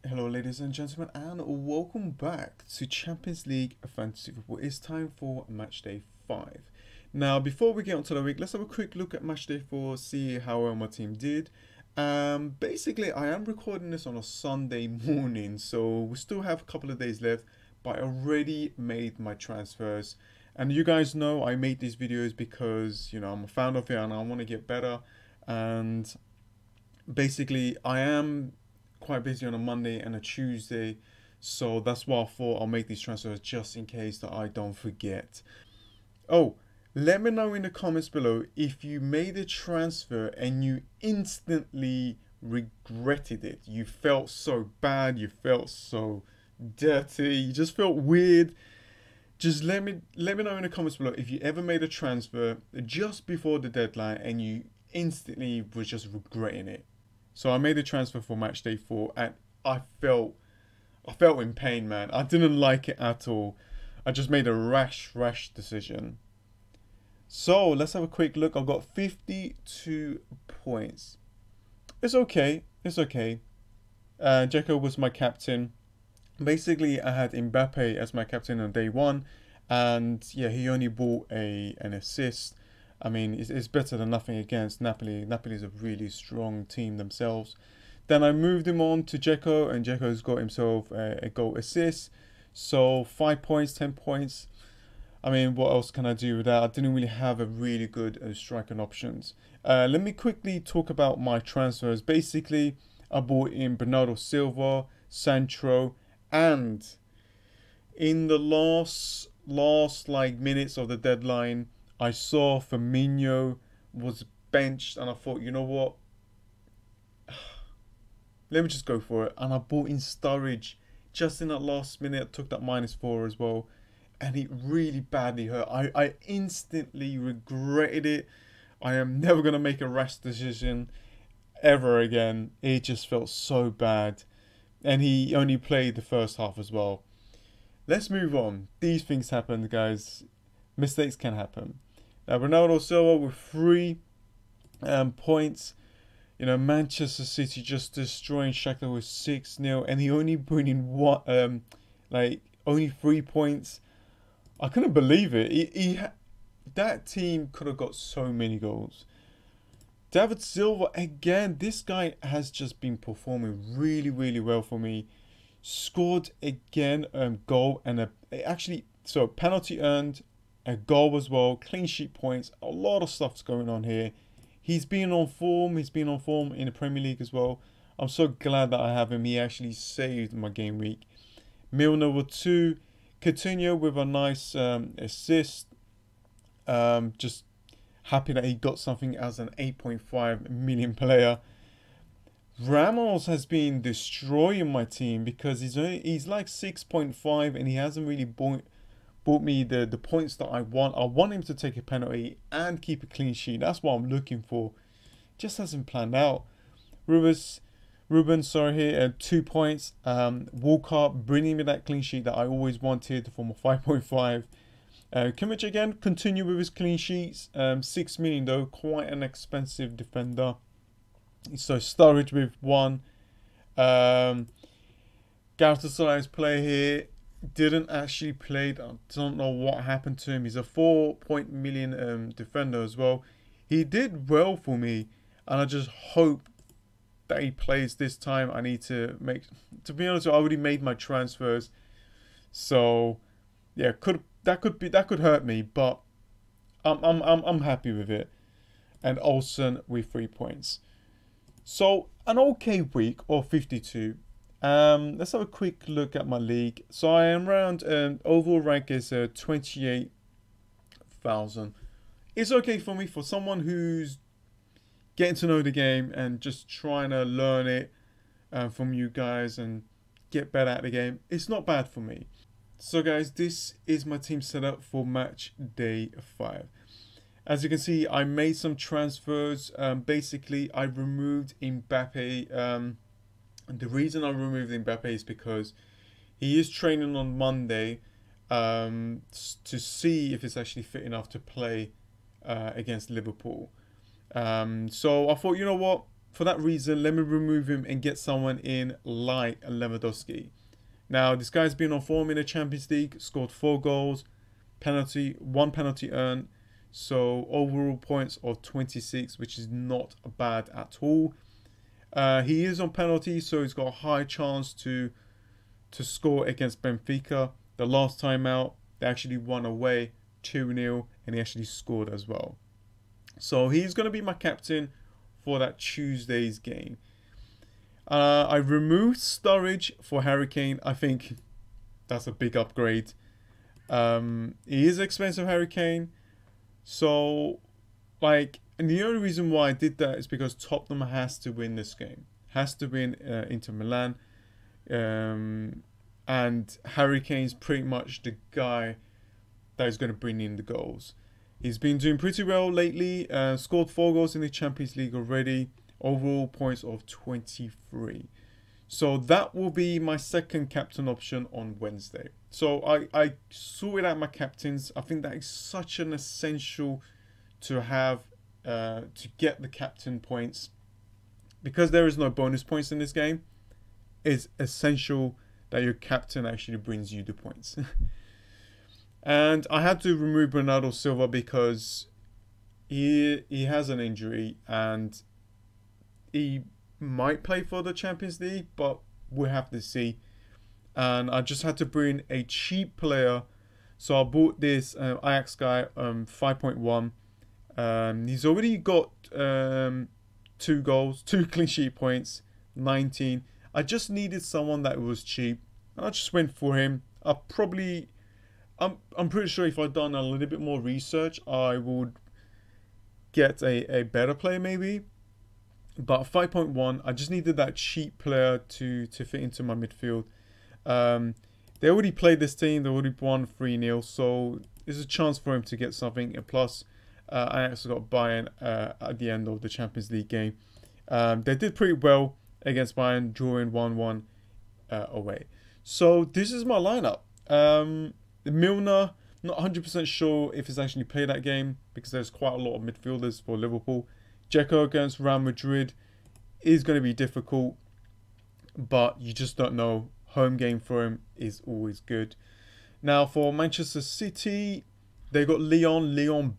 Hello, ladies and gentlemen, and welcome back to Champions League Fantasy Football. It's time for Matchday 5. Now, before we get onto the week, let's have a quick look at Matchday 4, see how well my team did. Basically, I am recording this on a Sunday morning, so we still have a couple of days left, but I already made my transfers. And you guys know I made these videos because, I'm a fan of it and I want to get better. And basically, I am quite busy on a Monday and a Tuesday, so that's why I thought I'll make these transfers just in case that I don't forget. Oh, let me know in the comments below if you made a transfer and you instantly regretted it. You felt so bad, you felt so dirty, you just felt weird. Just let me know in the comments below if you ever made a transfer just before the deadline and you instantly was just regretting it. So I made a transfer for Matchday 4 and I felt in pain, man. I didn't like it at all. I just made a rash decision. So let's have a quick look. I've got 52 points. It's okay. It's okay. Dzeko was my captain. Basically, I had Mbappe as my captain on day one. And yeah, he only bought an assist. I mean, it's better than nothing against Napoli. Napoli is a really strong team themselves. Then I moved him on to Dzeko, and Dzeko's got himself a goal assist. So 5 points, 10 points. I mean, what else can I do with that? I didn't really have a really good striking options. Let me quickly talk about my transfers. Basically, I bought in Bernardo Silva, Sancho, and in the last like minutes of the deadline, I saw Firmino was benched and I thought, you know what? Let me just go for it. And I bought in Sturridge just in that last minute. I took that -4 as well. And it really badly hurt. I instantly regretted it. I am never going to make a rash decision ever again. It just felt so bad. And he only played the first half as well. Let's move on. These things happen, guys. Mistakes can happen. Now, Ronaldo Silva with 3 points. Manchester City just destroying Shakhtar with 6-0, and he only bring in only 3 points. I couldn't believe it. That team could have got so many goals. David Silva again. This guy has just been performing really, really well for me. Scored again, goal and penalty earned. A goal as well, clean sheet points, a lot of stuff's going on here. He's been on form in the Premier League as well. I'm so glad that I have him. He actually saved my game week. Milner with 2, Coutinho with a nice assist. Just happy that he got something as an 8.5 million player. Ramos has been destroying my team because he's like 6.5 and he hasn't really bought me the points that I want. I want him to take a penalty and keep a clean sheet. That's what I'm looking for. Just hasn't planned out. Ruben, sorry, here, 2 points. Walker bringing me that clean sheet that I always wanted from a 5.5. Kimmich again, continue with his clean sheets. 6 million though, quite an expensive defender. So Sturridge with 1. Galatasaray's play here. Didn't actually play. I don't know what happened to him. He's a 4 million defender as well. He did well for me, and I just hope that he plays this time. I need to be honest, I already made my transfers, so yeah, that could hurt me, but I'm happy with it. And Olsen with 3 points. So an okay week of 52. Let's have a quick look at my league. So I am around, overall rank is 28,000. It's okay for me, for someone who's getting to know the game and just trying to learn it from you guys and get better at the game. It's not bad for me. So guys, this is my team setup for match day 5. As you can see, I made some transfers. Basically, I removed Mbappe. And the reason I removed Mbappe is because he is training on Monday to see if it's actually fit enough to play against Liverpool. So I thought, you know what? for that reason, let me remove him and get someone in like Lewandowski. Now, this guy's been on form in the Champions League, scored 4 goals, one penalty earned, so overall points of 26, which is not bad at all. He is on penalty, so he's got a high chance to score against Benfica. The last time out, they actually won away 2-0, and he actually scored as well. So he's going to be my captain for that Tuesday's game. I removed Sturridge for Harry Kane. I think that's a big upgrade. He is expensive, Harry Kane. So, like, and the only reason why I did that is because Tottenham has to win this game. Has to win Inter Milan. And Harry Kane's pretty much the guy that is going to bring in the goals. He's been doing pretty well lately. Scored 4 goals in the Champions League already. Overall points of 23. So that will be my second captain option on Wednesday. So I sorted out my captains. I think that is such an essential to have to get the captain points. Because there is no bonus points in this game, it's essential that your captain actually brings you the points. And I had to remove Bernardo Silva because he has an injury and he might play for the Champions League, but we'll have to see. And I just had to bring a cheap player, so I bought this Ajax guy, 5.1. He's already got 2 goals, 2 clean sheet points, 19. I just needed someone that was cheap, and I just went for him. I'm pretty sure if I'd done a little bit more research, I would get a better player maybe. But 5.1, I just needed that cheap player to fit into my midfield. They already played this team, they already won 3-0, so there's a chance for him to get something. And plus, I actually got Bayern at the end of the Champions League game. They did pretty well against Bayern, drawing 1-1 away. So this is my lineup. Milner, not 100% sure if he's actually played that game because there's quite a lot of midfielders for Liverpool. Dzeko against Real Madrid is going to be difficult, but you just don't know. Home game for him is always good. Now for Manchester City, they got Lyon. Lyon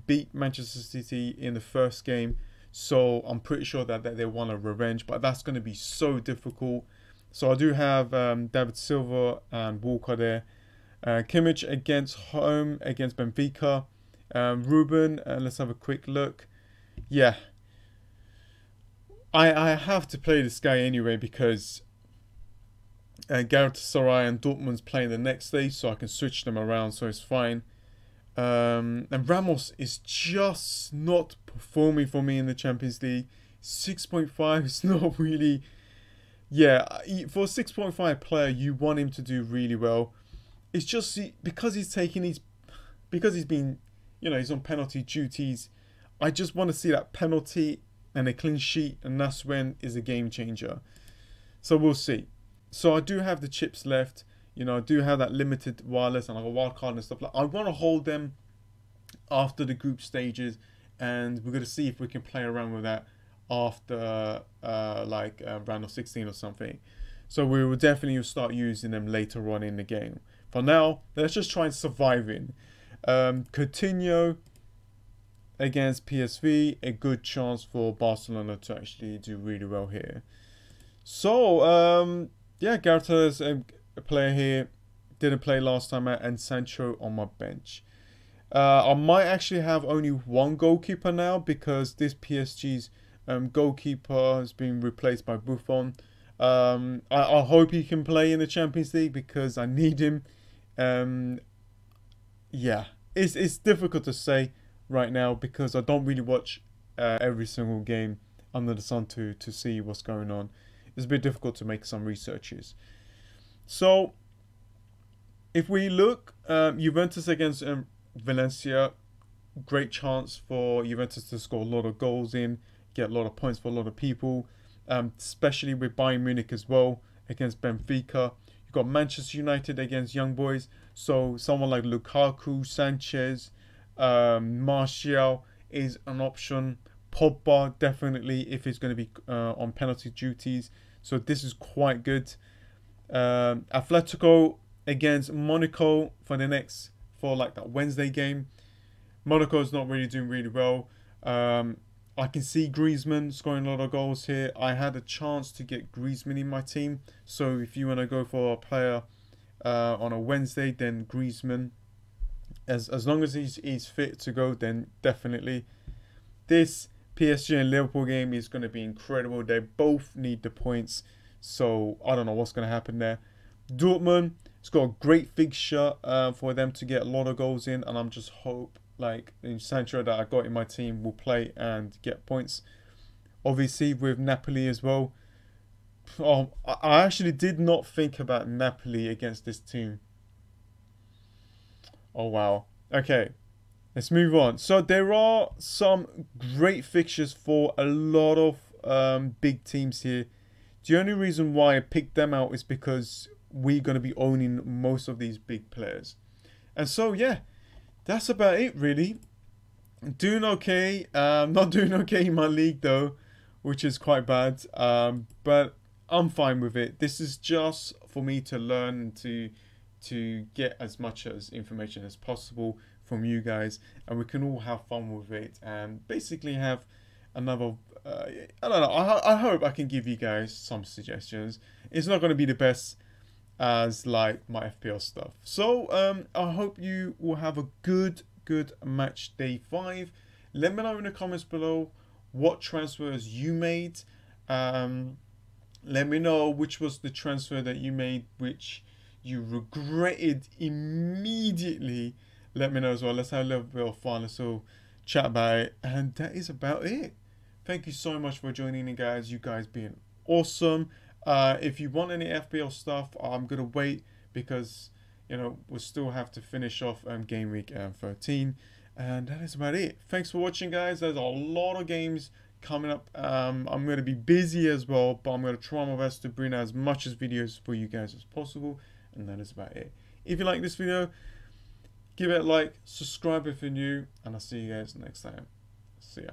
beat Manchester City in the first game, so I'm pretty sure that they want a revenge, but that's going to be so difficult. So I do have David Silva and Walker there. Kimmich against Benfica. Ruben, let's have a quick look. Yeah, I have to play this guy anyway because Galatasaray and Dortmund's playing the next day, so I can switch them around, so it's fine. And Ramos is just not performing for me in the Champions League. 6.5 is not really... Yeah, for a 6.5 player, you want him to do really well. It's just because he's taking these... Because he's been... You know, he's on penalty duties. I just want to see that penalty and a clean sheet, and that's when is a game changer. So we'll see. So I do have the chips left. You know, I do have that limited wireless and I got wild card and stuff like. I want to hold them after the group stages, and we're going to see if we can play around with that after round of 16 or something. So we will definitely start using them later on in the game. For now, let's just try and survive in. Coutinho against PSV, a good chance for Barcelona to actually do really well here. So, yeah, Gareth is a player here. Didn't play last time out, and Sancho on my bench. I might actually have only one goalkeeper now because this PSG's goalkeeper has been replaced by Buffon. I hope he can play in the Champions League because I need him. Yeah, it's difficult to say right now because I don't really watch every single game under the sun to see what's going on. It's a bit difficult to make some researches. So if we look, Juventus against Valencia, great chance for Juventus to score a lot of goals in, get a lot of points for a lot of people, especially with Bayern Munich as well against Benfica. You've got Manchester United against Young Boys, so someone like Lukaku, Sanchez, Martial is an option. Pogba definitely if he's going to be on penalty duties. So this is quite good. Atletico against Monaco for like that Wednesday game. Monaco's not really doing really well. I can see Griezmann scoring a lot of goals here. I had a chance to get Griezmann in my team. So if you want to go for a player on a Wednesday, then Griezmann. As long as he's fit to go, then definitely. This PSG and Liverpool game is going to be incredible. They both need the points. So I don't know what's going to happen there. Dortmund, it's got a great fixture for them to get a lot of goals in. And I'm just hope like in Sancho that I got in my team will play and get points. Obviously with Napoli as well. Oh, I actually did not think about Napoli against this team. Oh wow. Okay. Let's move on. So there are some great fixtures for a lot of big teams here. The only reason why I picked them out is because we're going to be owning most of these big players. And so, yeah, that's about it, really. Doing okay. Not doing okay in my league, though, which is quite bad. But I'm fine with it. This is just for me to learn to get as much as information as possible from you guys, and we can all have fun with it and basically have another I don't know, I hope I can give you guys some suggestions. It's not going to be the best as like my FPL stuff, so I hope you will have a good match day 5. Let me know in the comments below what transfers you made. Let me know which was the transfer that you made which you regretted immediately. Let me know as well. Let's have a little bit of fun. Let's all chat about it. And that is about it. Thank you so much for joining in, guys. You guys being awesome. If you want any FPL stuff, I'm going to wait because, you know, we'll still have to finish off game week 13. And that is about it. Thanks for watching, guys. There's a lot of games coming up. I'm going to be busy as well, but I'm going to try my best to bring as much as videos for you guys as possible. And that is about it. If you like this video, give it a like, subscribe if you're new, and I'll see you guys next time. See ya.